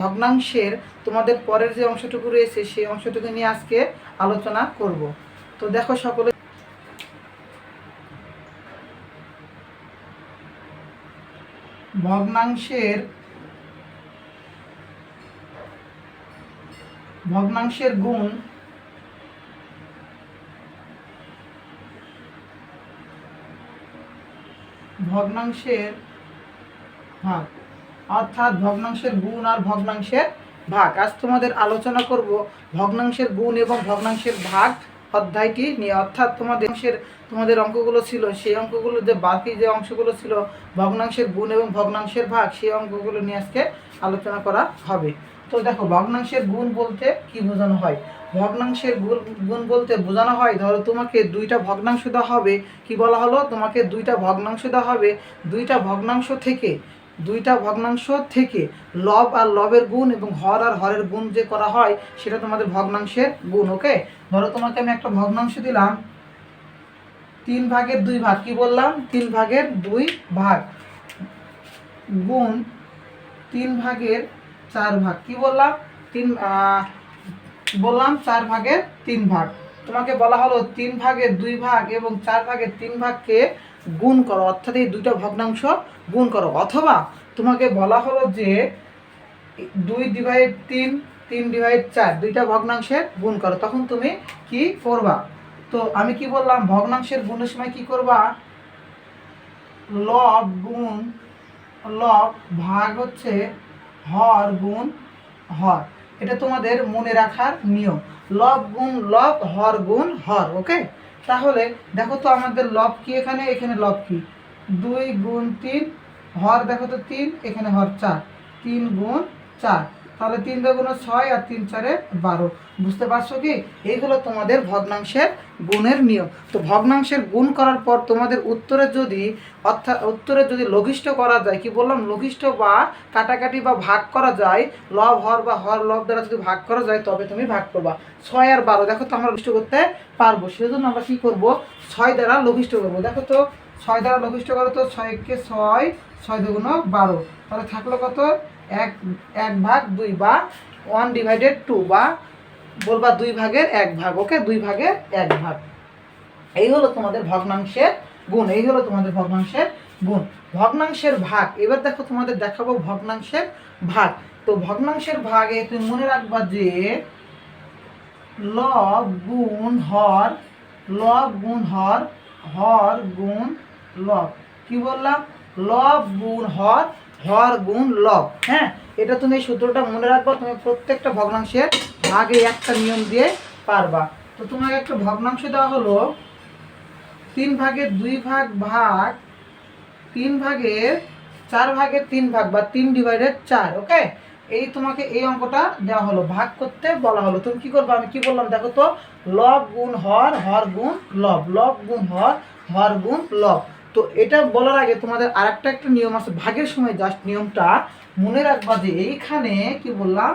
ভগ্নাংশের তোমাদের পরের যে অংশটুকু রয়েছে সেই অংশটুকু নিয়ে আজকে আলোচনা করব। তো দেখো সকলে, ভগ্নাংশের গুণ ভগ্নাংশের ভাগ, অর্থাৎ ভগ্নাংশের গুণ আর ভগ্নাংশের ভাগ। আজ তোমাদের আলোচনা করব ভগ্নাংশের গুণ এবং ভগ্নাংশের ভাগ অধ্যায়টি নিয়ে। অর্থাৎ তোমাদের অঙ্কগুলো ছিল, সেই অঙ্কগুলো যে বাকি যে অংশগুলো ছিল ভগ্নাংশের গুণ এবং ভগ্নাংশের ভাগ, সেই অঙ্কগুলো নিয়ে আজকে আলোচনা করা হবে। তো দেখো, ভগ্নাংশের গুণ বলতে কি বোঝানো হয়? ভগ্নাংশের গুণ বলতে বোঝানো হয়, ধরো তোমাকে দুইটা ভগ্নাংশ দেওয়া হবে। কি বলা হলো? তোমাকে দুইটা ভগ্নাংশ দেওয়া হবে। দুইটা ভগ্নাংশ থেকে লব আর লবের গুণ এবং হর আর হরের গুণ যে করা হয় সেটা তোমাদের ভগ্নাংশের গুণ। ওকে, ধরো তোমাকে আমি একটা ভগ্নাংশ দিলাম 3/2 কি বললাম? 3/2 গুণ 3/4 কি বললাম? 4/3 তোমাকে বলা হলো 3/2 এবং 4/3কে গুণ করো, অর্থাৎ এই দুইটা ভগ্নাংশ গুণ করো। অথবা তোমাকে বলা হলো যে 2/3 3/4 দুইটা ভগ্নাংশের গুণ করো, তখন তুমি কি করবা? তো আমি কি বললাম? ভগ্নাংশের গুণের সময় কি করবা? লব গুণ লব ভাগ হচ্ছে হর গুণ হর। এটা তোমাদের মনে রাখার নিয়ম, লব গুণ লব, হর গুণ হর। ওকে, তাহলে দেখো তো আমাদের লব কি, এখানে লব কি? 2 × 3, হর দেখো তো 3, এখানে হর 4, 3 × 4, তাহলে 3 × 6 আর 3 × 4 12। বুঝতে পারছো কি? এই হলো তোমাদের ভগ্নাংশের গুণের নিয়ম। তো ভগ্নাংশের গুণ করার পর তোমাদের উত্তরে যদি লঘিষ্ঠ করা যায়, কি বললাম? লঘিষ্ঠ বা কাটাকাটি বা ভাগ করা যায়, লব হর বা হর লব দ্বারা যদি ভাগ করা যায় তবে তুমি ভাগ করবা। 6 আর 12 দেখো তো আমরা লঘিষ্ঠ করতে পারবো, সেজন্য আমরা কি করব? 6 দ্বারা লঘিষ্ঠ করবো। দেখো তো 6 দ্বারা লঘিষ্ঠ করো তো, 6 × 6, 6 × 2 = 12, তাহলে থাকলো কত? 1/2 বা 1/2 বা বলবা 2/1। ওকে, 2/1। এই হলো তোমাদের ভগ্নাংশের গুণ, ভগ্নাংশের ভাগ। এবার দেখো তোমাদের দেখাবো ভগ্নাংশের ভাগ। তো ভগ্নাংশের ভাগে তুমি মনে রাখবা যে লব গুণ হর, হর গুণ লব। কি বললাম? লব গুণ হর, হর গুণ লব। হ্যাঁ, এটা তুমি এই সূত্রটা মনে রাখবা, তুমি প্রত্যেকটা ভগ্নাংশের ভাগে একটা নিয়ম দিয়ে পারবা। তো তোমাকে একটা ভগ্নাংশ দেওয়া হলো 3/2 ভাগ 3/4 বা 3/4। ওকে, এই তোমাকে এই অঙ্কটা দেওয়া হলো, ভাগ করতে বলা হলো। তুমি কি করবে? আমি কি বললাম দেখো তো, লব গুণ হর, হর গুণ লব, লব গুণ হর, হর গুণ লব। তো এটা বলার আগে তোমাদের আরেকটা নিয়ম আছে ভাগের সময়, জাস্ট নিয়মটা মনে রাখবা যে এইখানে কি বললাম,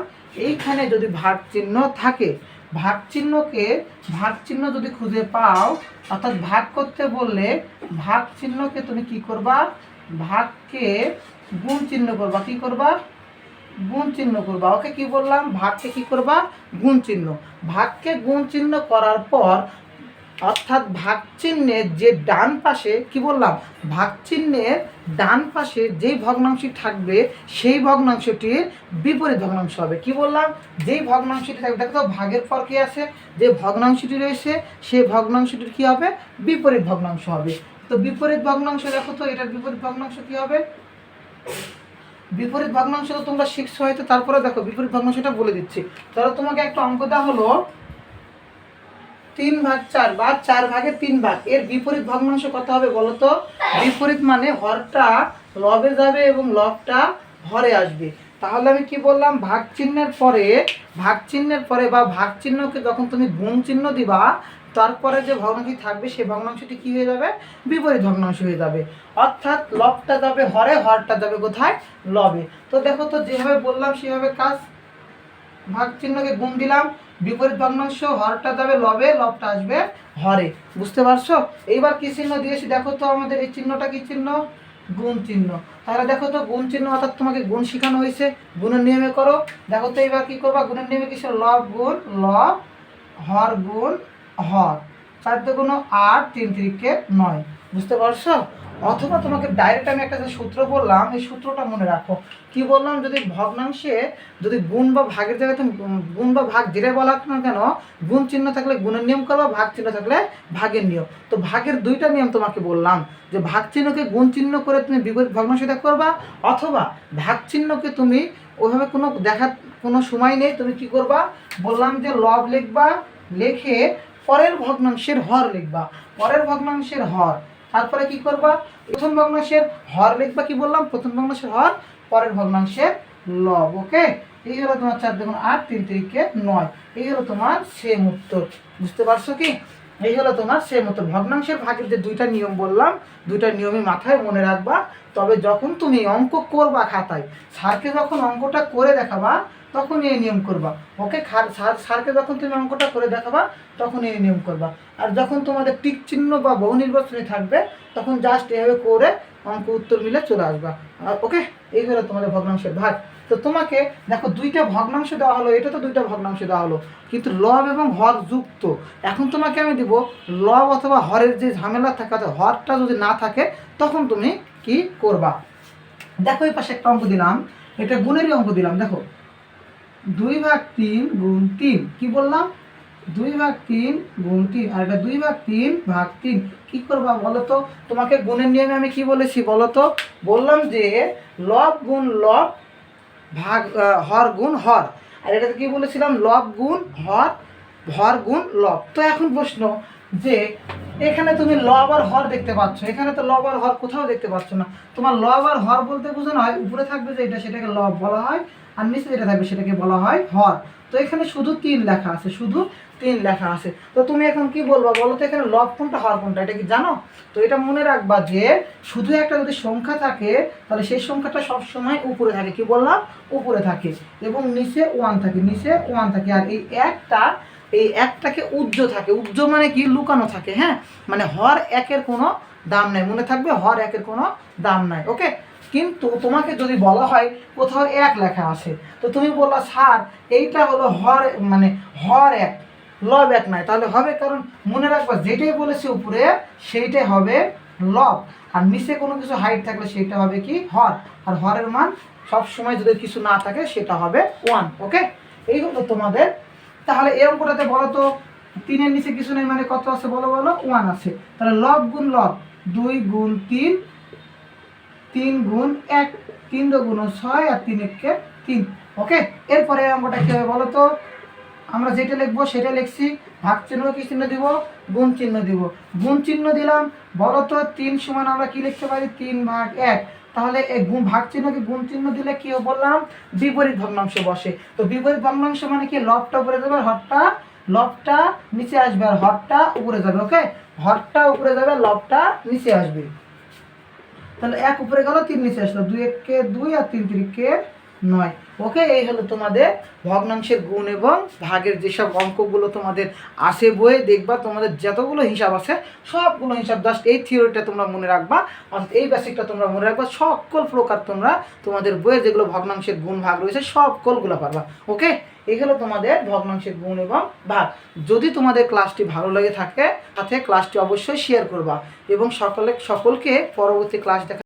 এইখানে যদি ভাগ চিহ্ন থাকে, ভাগ চিহ্ন যদি খুঁজে পাও, অর্থাৎ ভাগ করতে বললে ভাগ চিহ্নকে তুমি কি করবা? ভাগকে গুণ চিহ্ন করবা। কি করবা? গুণ চিহ্ন করবা। ওকে, কি বললাম? ভাগকে কি করবা? গুণ চিহ্ন। ভাগকে গুণ চিহ্ন করার পর, অর্থাৎ ভাগ চিহ্নের যে ডান পাশে, কি বললাম? ভাগ চিহ্নের ডান পাশে যেই ভগ্নাংশটি থাকবে সেই ভগ্নাংশটির বিপরীত ভগ্নাংশ হবে। কি বললাম? যেই ভগ্নাংশটি থাকবে, দেখো ভাগের পর কি আছে? যে ভগ্নাংশটি রয়েছে সেই ভগ্নাংশটির কি হবে? বিপরীত ভগ্নাংশ হবে। তো বিপরীত ভগ্নাংশ দেখো তো, এটার বিপরীত ভগ্নাংশ কি হবে? বিপরীত ভগ্নাংশ তো তোমরা শিখছো হয়তো, তারপরে দেখো বিপরীত ভগ্নাংশটা বলে দিচ্ছি। ধরো তোমাকে একটা অঙ্ক দেওয়া হলো 3/4 বা 4/3। এর বিপরীত ভগ্নাংশ কত হবে বলো তো? বিপরীত মানে হরটা লবে যাবে এবং লবটা হরে আসবে। তাহলে আমি কি বললাম? ভাগ চিহ্নের পরে বা ভাগ চিহ্নকে যখন তুমি গুণ চিহ্ন দিবা, তারপরে যে ভগ্নাংশটি থাকবে সেই ভগ্নাংশটি কি হয়ে যাবে? বিপরীত ভগ্নাংশ হয়ে যাবে। অর্থাৎ লবটা যাবে হরে, হরটা যাবে কোথায়? লবে। তো দেখো তো, যেভাবে বললাম সেভাবে কাজ। ভাগ চিহ্নকে গুণ দিলাম, বিপরীত ভগ্নাংশ হরটা যাবে লবে, লবটা আসবে হরে। বুঝতে পারছো? এইবার কি চিহ্ন দিয়েছি দেখো তো, আমাদের এই চিহ্নটা কি চিহ্ন? গুণ চিহ্ন। তাহলে দেখো তো গুণ চিহ্ন অর্থাৎ তোমাকে গুণ শেখানো হয়েছে, গুণের নিয়মে করো। দেখো তো এবার কি করবা, গুণের নিয়মে কিসের লব গুণ লব, হর গুণ হর, 4 দুগুণ 8, 3 3 9। বুঝতে পারছো? অথবা তোমাকে ডাইরেক্ট আমি একটা যে সূত্র বললাম এই সূত্রটা মনে রাখো। কি বললাম, যদি ভগ্নাংশে যদি গুণ বা ভাগের জায়গায় তুমি গুণ বা ভাগ যেটাই বলা না কেন, গুণ চিহ্ন থাকলে গুণের নিয়ম করবা, ভাগ চিহ্ন থাকলে ভাগের নিয়ম। তো ভাগের দুইটা নিয়ম তোমাকে বললাম, যে ভাগ চিহ্নকে গুণ চিহ্ন করে তুমি বিপরীত ভগ্নাংশ দেখ করবা, অথবা ভাগ চিহ্নকে তুমি ওইভাবে কোনো দেখার কোনো সময় নেই, তুমি কি করবা বললাম যে লব লিখবা, লিখে পরের ভগ্নাংশের হর লিখবা, পরের ভগ্নাংশের হর। তারপরে কি করবা, প্রথম ভগ্নাংশের হর লিখবা, কি বললাম প্রথম ভগ্নাংশের হর, পরের ভগ্নাংশের লব। ওকে, এই হলো তোমার 4 দুগুণ 8, 3 3 9। এই হলো তোমার সেম উত্তর। বুঝতে পারছো কি? এই হলো তোমার সেম উত্তর। ভগ্নাংশের ভাগের যে দুইটা নিয়ম বললাম, দুইটা নিয়মই মাথায় মনে রাখবা। তবে যখন তুমি অঙ্ক করবা খাতায়, স্যারকে যখন অঙ্কটা করে দেখাবা তখন এই নিয়ম করবা। ওকে, স্যারকে যখন তুমি অঙ্কটা করে দেখাবা তখন এই নিয়ম করবা। আর যখন তোমাদের টিক চিহ্ন বা বহু নির্বাচনী থাকবে তখন জাস্ট এভাবে করে অঙ্ক উত্তর মিলে চলে আসবা। ওকে, এই হলো তোমাদের ভগ্নাংশের ভাগ। তো তোমাকে দেখো দুইটা ভগ্নাংশ দেওয়া হলো, এটা তো দুইটা ভগ্নাংশ দেওয়া হলো, কিন্তু লব এবং হর যুক্ত। এখন তোমাকে আমি দিব লব অথবা হরের যে ঝামেলা থাকে, হরটা যদি না থাকে তখন তুমি কি করবা। দেখো এই পাশে একটা অঙ্ক দিলাম, এটা গুণেরই অঙ্ক দিলাম। দেখো 2/3 গুণ 3, কি বললাম 2/3 গুণ 3, আর এটা 2/3 কি করবা বলো তো? তোমাকে গুণের নিয়মে আমি কি বলেছি বলো তো? বললাম যে লব গুণ লব ভাগ হর গুণ হর, আর এটাতে কি বলেছিলাম লব গুণ হর, হর গুণ লব। তো এখন প্রশ্ন যে এখানে তুমি লব আর হর দেখতে পাচ্ছ, এখানে তো লব আর হর কোথাও দেখতে পাচ্ছ না। তোমার লব আর হর বলতে বোঝানো হয় উপরে থাকবে যে এটা, সেটাকে লব বলা হয়, আর নিচে যেটা থাকবে সেটাকে বলা হয় হর। তো এখানে শুধু 3 লেখা আছে, শুধু 3 লেখা আছে। তো তুমি এখন কি বলবা বলো তো, এখানে লব কোনটা হর কোনটা, এটা কি জানো? তো এটা মনে রাখবা যে শুধু একটা যদি সংখ্যা থাকে তাহলে সেই সংখ্যাটা সবসময় উপরে থাকে, কি বললাম উপরে থাকে, এবং নিচে 1 থাকে, নিচে 1 থাকে। আর এই একটাকে উজ্জ থাকে, উজ্জ মানে কি লুকানো থাকে। হ্যাঁ, মানে হর একের কোনো দাম নাই, মনে থাকবে হর একের কোনো দাম নাই। ওকে, কিন্তু তোমাকে যদি বলা হয় কোথাও 1 লেখা আছে, তো তুমি বললা স্যার এইটা হলো হর, মানে হর 1, লব 1 নাই, তাহলে হবে, কারণ মনে রাখবা যেটাই বলেছে উপরে সেইটাই হবে লব, আর নিচে কোনো কিছু হাইট থাকলে সেটা হবে কি হর, আর হরের মান সব সময় যদি কিছু না থাকে সেটা হবে 1। ওকে, এই হলো তোমাদের। তাহলে এই অঙ্কটাতে বলো তো 3-এর নিচে কিছু নেই মানে কত আছে বলো, বলো 1 আছে। তাহলে লব গুণ লব 2 গুণ 3, 3 গুণ 1, 3 গুণ 6, আর 3 1 3। ওকে, এরপরে অঙ্কটা কি হবে বলো তো? আমরা যেটা লিখবো সেটা লিখছি, ভাগ চিহ্ন কি চিহ্ন দিব, গুণ চিহ্ন দিব। গুণ চিহ্ন দিলাম, বলো তো 3 সমান আমরা কি লিখতে পারি 3/1। তাহলে এই ভাগ চিহ্নকে গুণ চিহ্ন দিলে কি বললাম বিপরীত ভগ্নাংশ বসে। তো বিপরীত ভগ্নাংশ মানে কি লবটা উপরে যাবে, হরটা লবটা নিচে আসবে, আর হরটা উপরে যাবে। ওকে, হরটা উপরে যাবে, লবটা নিচে আসবে। তাহলে 1 উপরে গেল, 3 নিচে আসলো, 2 1 2, আর 3 3 9। ওকে, এই হলো তোমাদের ভগ্নাংশের গুণ এবং ভাগের যেসব অঙ্কগুলো তোমাদের আসে বইয়ে, দেখবা তোমাদের যতগুলো হিসাব আছে সবগুলো হিসাব জাস্ট এই থিওরিটা তোমরা মনে রাখবা, অর্থাৎ এই বেসিকটা তোমরা মনে রাখবা, সকল প্রকার তোমরা তোমাদের বইয়ের যেগুলো ভগ্নাংশের গুণ ভাগ রয়েছে সকলগুলো পারবা। ওকে, এই হলো তোমাদের ভগ্নাংশের গুণ এবং ভাগ। যদি তোমাদের ক্লাসটি ভালো লেগে থাকে সাথে ক্লাসটি অবশ্যই শেয়ার করবা এবং সকলকে পরবর্তী ক্লাস দেখা